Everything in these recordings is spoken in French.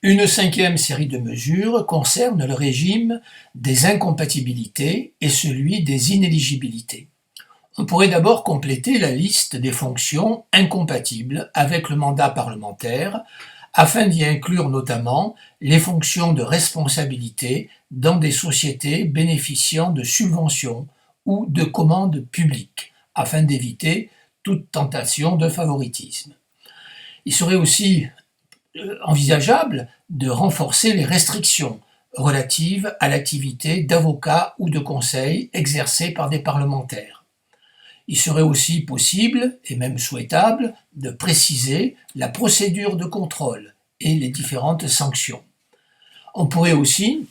Une cinquième série de mesures concerne le régime des incompatibilités et celui des inéligibilités. On pourrait d'abord compléter la liste des fonctions incompatibles avec le mandat parlementaire, afin d'y inclure notamment les fonctions de responsabilité dans des sociétés bénéficiant de subventions ou de commandes publiques, afin d'éviter toute tentation de favoritisme. Il serait aussi envisageable de renforcer les restrictions relatives à l'activité d'avocat ou de conseil exercée par des parlementaires. Il serait aussi possible, et même souhaitable, de préciser la procédure de contrôle et les différentes sanctions. On pourrait aussi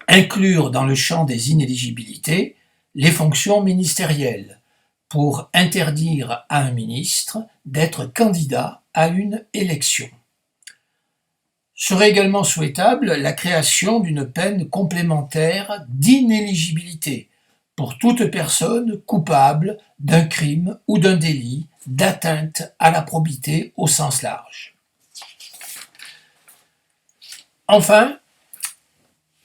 inclure dans le champ des inéligibilités les fonctions ministérielles, pour interdire à un ministre d'être candidat à une élection. Serait également souhaitable la création d'une peine complémentaire d'inéligibilité pour toute personne coupable d'un crime ou d'un délit d'atteinte à la probité au sens large. Enfin,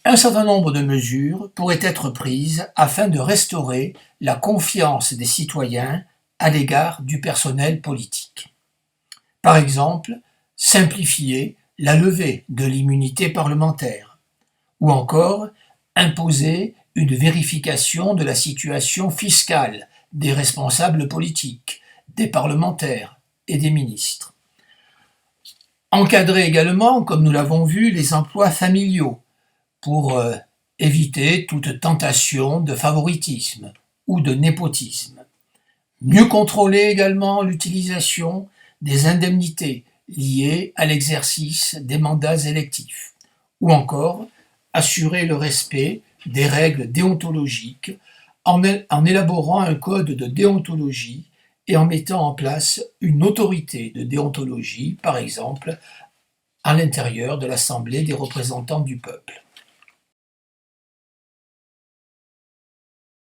un certain nombre de mesures pourraient être prises afin de restaurer la confiance des citoyens à l'égard du personnel politique. Par exemple, simplifier la levée de l'immunité parlementaire, ou encore imposer une vérification de la situation fiscale des responsables politiques, des parlementaires et des ministres. Encadrer également, comme nous l'avons vu, les emplois familiaux pour éviter toute tentation de favoritisme ou de népotisme. Mieux contrôler également l'utilisation des indemnités liées à l'exercice des mandats électifs, ou encore assurer le respect des règles déontologiques en élaborant un code de déontologie et en mettant en place une autorité de déontologie, par exemple, à l'intérieur de l'Assemblée des représentants du peuple.